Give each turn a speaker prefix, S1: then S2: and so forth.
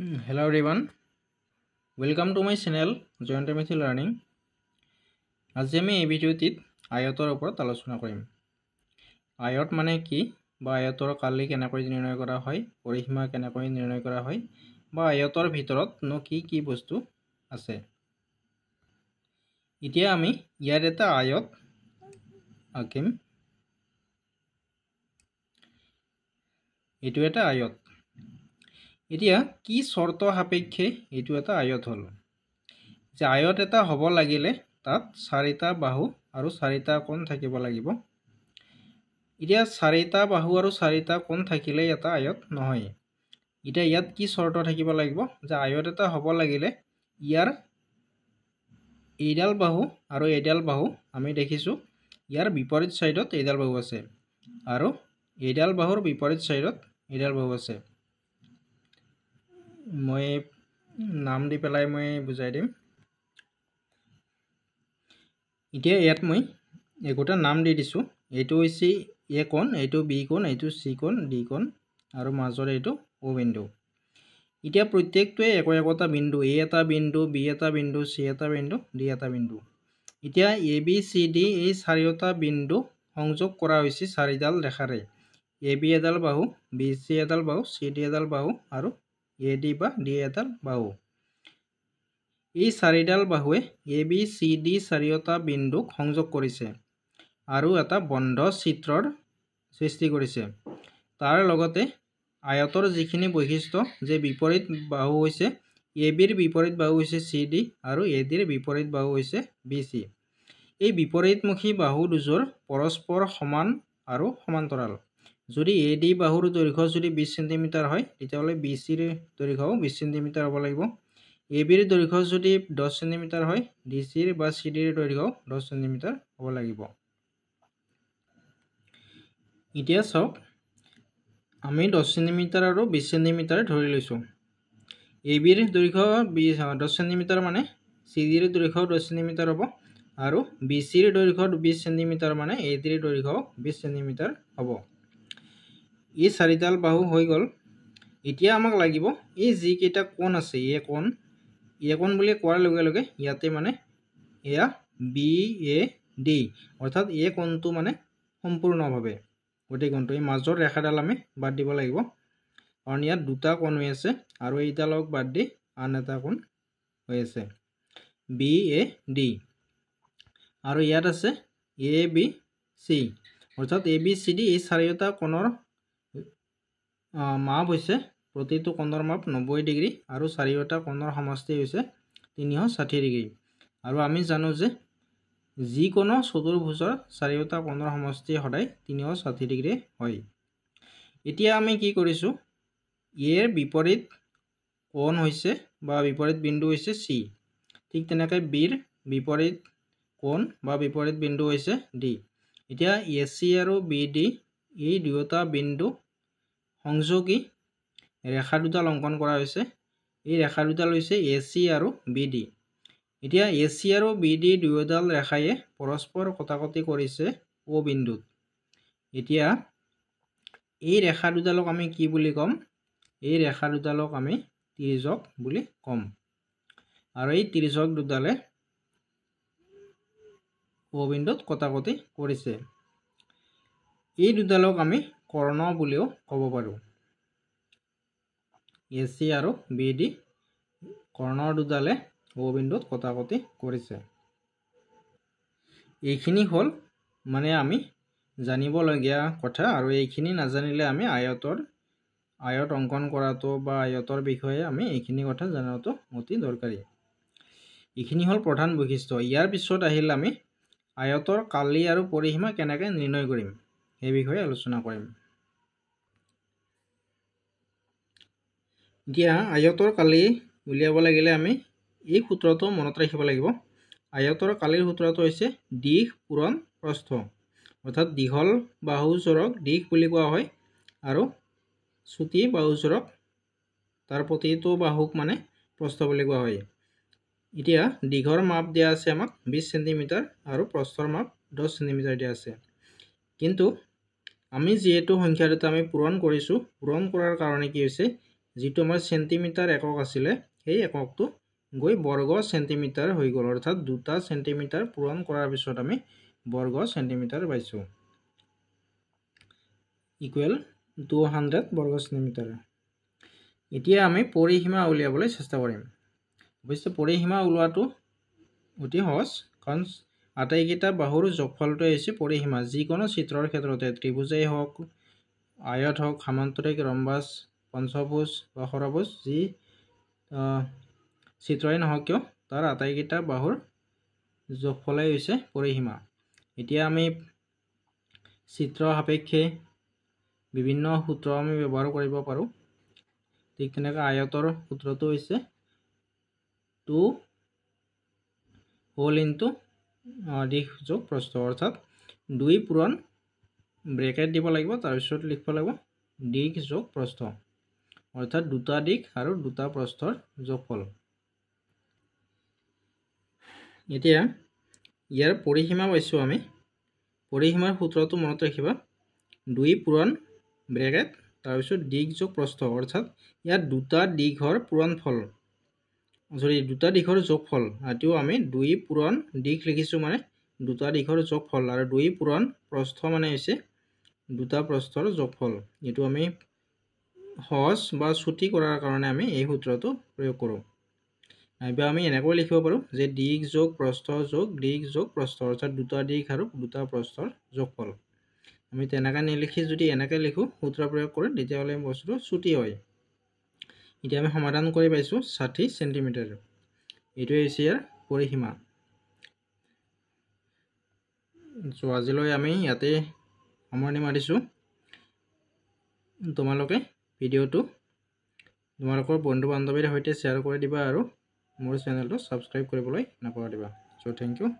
S1: Hello everyone, welcome to my channel Joint Math Learning. আজি আমি এই ভিডিওটিত আয়তৰ ওপৰত আলোচনা কৰিম। আয়ত মানে কি বা আয়তৰ কালি কেনেকৈ নিৰ্ণয় কৰা হয়, পৰিসীমা কেনেকৈ নিৰ্ণয় কৰা হয় বা আয়তৰ ভিতৰত নো কি বস্তু আছে। এতিয়া আমি ইয়াৰ এটা আয়ত আঁকিম। এইটো এটা আয়ত। এতিয়া কি শৰ্ত সাপেক্ষে এইটো এটা আয়ত হল। যে আয়ত এটা হ'ব লাগিলে তাত চাৰিটা বাহু আৰু চাৰিটা কোণ থাকিব লাগিব। এতিয়া চাৰিটা বাহু আৰু চাৰিটা কোণ থাকিলে এটা আয়ত নহয়। এতিয়া ইয়াত কি শৰ্ত থাকিব লাগিব যে আয়ত এটা হ'ব লাগিলে ইয়াৰ এইডাল বাহু আৰু এইডাল বাহু আমি দেখিছো ইয়াৰ বিপৰীত সাইডত এইডাল বাহু আছে আৰু এইডাল বাহুৰ বিপৰীত সাইডত এইডাল বাহু আছে। মই নাম দি পেলাই মই বুজাই দিম। এতিয়া ইয়াত মই একোটা নাম দি দিছো। এইটো হৈছে এ কোণ, এইটো বি কোণ, এইটো সি কোণ, ডি কোণ আৰু মাজৰ এইটো ও বিন্দু। এতিয়া প্ৰত্যেকটোৱে একোটা বিন্দু, এ এটা বিন্দু, বি এটা বিন্দু, সি এটা বিন্দু, ডি এটা বিন্দু। এতিয়া এ বি সি ডি এই চাৰিটা বিন্দু সংযোগ কৰা হৈছে চাৰিডাল ৰেখাৰে। এ বি এডাল বাহু, বি সি এডাল বাহু, সি ডি এডাল বাহু আৰু এ ডি বা ডি এডাল বাহু। এই চাৰিডাল বাহুৱে এ বি সি ডি চাৰিটা বিন্দুক সংযোগ কৰিছে আৰু এটা বন্ধ চিত্ৰৰ সৃষ্টি কৰিছে। তাৰ লগতে আয়তৰ যিখিনি বৈশিষ্ট্য যে বিপৰীত বাহু হৈছে এ বিৰ বিপৰীত বাহু হৈছে সি ডি আৰু এ ডিৰ বিপৰীত বাহু হৈছে বি সি। এই বিপৰীতমুখী বাহু দুযোৰ পৰস্পৰ সমান আৰু সমান্তৰাল। যদি এ ডি বাহুৰ দৈৰ্ঘ্য যদি 20 সেন্টিমিটাৰ হয় তেতিয়াহ'লে বি চিৰ দৈৰ্ঘ্যও 20 সেন্টিমিটাৰ হ'ব লাগিব। এ বিৰ দৈৰ্ঘ্য যদি 10 সেন্টিমিটাৰ হয় ডি চিৰ বা সি ডিৰ দৈৰ্ঘ্যও 10 সেন্টিমিটাৰ হ'ব লাগিব। এতিয়া চাওক আমি 10 সেন্টিমিটাৰ আৰু 20 সেন্টিমিটাৰ ধৰি লৈছো। এ বিৰ দৈৰ্ঘ্য 10 সেন্টিমিটাৰ মানে সি ডিৰ দৈৰ্ঘ্য 10 সেন্টিমিটাৰ হ'ব আৰু বি চিৰ দৈৰ্ঘ্য 20 সেন্টিমিটাৰ মানে এ ডিৰ দৈৰ্ঘ্য 20 সেন্টিমিটাৰ হ'ব। এই চাৰিডাল বাহু হৈ গ'ল। এতিয়া আমাক লাগিব এই যি কেইটা কোণ আছে এ কোণ বুলি কোৱাৰ লগে লগে ইয়াতে মানে এয়া বি এ ডি অৰ্থাৎ এ কোণটো মানে সম্পূৰ্ণভাৱে গোটেই কোণটো এই মাজৰ ৰেখাডাল আমি বাদ দিব লাগিব কাৰণ ইয়াত দুটা কোণ হৈ আছে আৰু এইডালক বাদ দি আন এটা কোণ হৈ আছে বি এ ডি আৰু ইয়াত আছে এ বি চি অৰ্থাৎ এ বি চি ডি এই চাৰিটা কোণৰ মাপ হৈছে প্ৰতিটো কোণৰ মাপ 90 ডিগ্ৰী আৰু চাৰিটা কোণৰ সমষ্টি হৈছে 360 ডিগ্ৰী। আৰু আমি জানো যে যিকোনো চতুৰ্ভুজৰ চাৰিটা কোণৰ সমষ্টি সদায় 360 ডিগ্ৰী হয়। এতিয়া আমি কি কৰিছো এৰ বিপৰীত কোণ হৈছে বা বিপৰীত বিন্দু হৈছে চি। ঠিক তেনেকৈ বিৰ বিপৰীত কোণ বা বিপৰীত বিন্দু হৈছে ডি। এতিয়া এ চি আৰু বি ডি এই দুয়োটা বিন্দু সংযোগী ৰেখা দুডাল অংকন কৰা হৈছে। এই ৰেখা দুডাল হৈছে এ চি আৰু বি ডি। এতিয়া এ চি আৰু বি ডি দুয়োডাল ৰেখায়ে পৰস্পৰ কটাকটি কৰিছে ও বিন্দুত। এতিয়া এই ৰেখা দুডালক আমি কি বুলি ক'ম? এই ৰেখা দুডালক আমি তিৰ্যক বুলি ক'ম আৰু এই তিৰ্যক দুডালে ও বিন্দুত কটাকটি কৰিছে। এই দুডালক আমি কৰ্ণ বুলিও ক'ব পাৰো। এ চি আৰু বি ডি কৰ্ণৰ দুডালে ও বিন্দুত কটাকটি কৰিছে। এইখিনি হ'ল মানে আমি জানিবলগীয়া কথা আৰু এইখিনি নাজানিলে আমি আয়ত অংকন কৰাটো বা আয়তৰ বিষয়ে আমি এইখিনি কথা জনাটো অতি দৰকাৰী। এইখিনি হ'ল প্ৰধান বৈশিষ্ট্য। ইয়াৰ পিছত আহিল আমি আয়তৰ কালি আৰু পৰিসীমা কেনেকৈ নিৰ্ণয় কৰিম সেই বিষয়ে আলোচনা কৰিম। এতিয়া আয়তৰ কালি উলিয়াব লাগিলে আমি এই সূত্ৰটো মনত ৰাখিব লাগিব। আয়তৰ কালিৰ সূত্ৰটো হৈছে দিশ পূৰণ প্ৰস্থ অৰ্থাৎ দীঘল বাহুযোৰক দিশ বুলি কোৱা হয় আৰু চুটি বাহুযোৰক তাৰ প্ৰতিটো বাহুক মানে প্ৰস্থ বুলি কোৱা হয়। এতিয়া দীঘৰ মাপ দিয়া আছে আমাক 20 সেন্টিমিটাৰ আৰু প্ৰস্থৰ মাপ 10 সেন্টিমিটাৰ দিয়া আছে। কিন্তু আমি যিহেতু সংখ্যা দুটা আমি পূৰণ কৰিছো, পূৰণ কৰাৰ কাৰণে কি হৈছে যেটো আমাৰ সেন্টিমিটাৰ একক আছিলে সেই এককটো গৈ বৰ্গ সেন্টিমিটাৰ হৈ গ'ল অৰ্থাৎ 2টা সেন্টিমিটাৰ পূৰণ কৰাৰ পিছত আমি বৰ্গ সেন্টিমিটাৰ পাইছো ইকুৱেল 200 বৰ্গ সেন্টিমিটাৰ এতিয়া আমি পৰিসীমা উলিয়াবলৈ চেষ্টা কৰিম অৱশ্যে পৰিসীমা উলোৱাটো অতি সহজ কাৰণ আটাইকেইটা বাহুৰ যোগফলটো হৈছে পৰিসীমা যিকোনো চিত্ৰৰ ক্ষেত্ৰতে ত্ৰিভুজেই হওক আয়ত হওক সমান্তৰিক ৰম্বাস পঞ্চভুজ বা ষড়ভুজ যি চিত্ৰই নহওক কিয় তাৰ আটাইকেইটা বাহুৰ যোগফলাই হৈছে পৰিসীমা এতিয়া আমি চিত্ৰ সাপেক্ষে বিভিন্ন সূত্ৰ আমি ব্যৱহাৰ কৰিব পাৰো ঠিক তেনেকৈ আয়তৰ সূত্ৰটো হৈছে 2 হোল ইনটু দিশ যোগ প্ৰস্থ অৰ্থাৎ 2 পূৰণ ব্ৰেকেট দিব লাগিব তাৰ পিছত লিখিব লাগিব দিশ যোগ প্ৰস্থ অৰ্থাৎ দুটা দিশ আৰু দুটা প্ৰস্থৰ যোগফল এতিয়া ইয়াৰ পৰিসীমা পাইছো আমি পৰিসীমাৰ সূত্ৰটো মনত ৰাখিবা 2 পূৰণ ব্ৰেকেট তাৰ পিছত দিশ যোগ প্ৰস্থ অৰ্থাৎ ইয়াৰ দুটা দিশৰ পূৰণফল দুটা দিশৰ যোগফল আটিও আমি 2 পূৰণ দিশ লিখিছো মানে দুটা দিশৰ যোগফল আৰু 2 পূৰণ প্ৰস্থ মানে হৈছে দুটা প্ৰস্থৰ যোগফল এটো আমি সহজ বা ছুটি কৰাৰ কাৰণে আমি এই সূত্ৰটো প্ৰয়োগ কৰো নাইবা আমি এনেকৈ লিখিব পাৰো যে দিশ যোগ প্ৰস্থ যোগ দিশ যোগ প্ৰস্থ অৰ্থাৎ দুটা দিশ আৰু দুটা প্ৰস্থৰ যোগফল আমি তেনেকা নিলিখি যদি এনেকৈ লিখো সূত্ৰ প্ৰয়োগ কৰি তেতিয়াহলে বস্তুটো ছুটি হয় এতিয়া আমি সমাধান কৰি পাইছো 60 সেন্টিমিটাৰ এটো হৈছে ইয়াৰ পৰিসীমা সো আজিলৈ আমি ইয়াতে সামৰণি মাৰিছো তোমালোকে ভিডিওটো তোমালোকৰ বন্ধু বান্ধৱীৰ সৈতে শেয়াৰ কৰি দিবা আৰু মোৰ চেনেলটো সাবস্ক্ৰাইব কৰিবলৈ নাপাহৰিবা সো থ্যাংক ইউ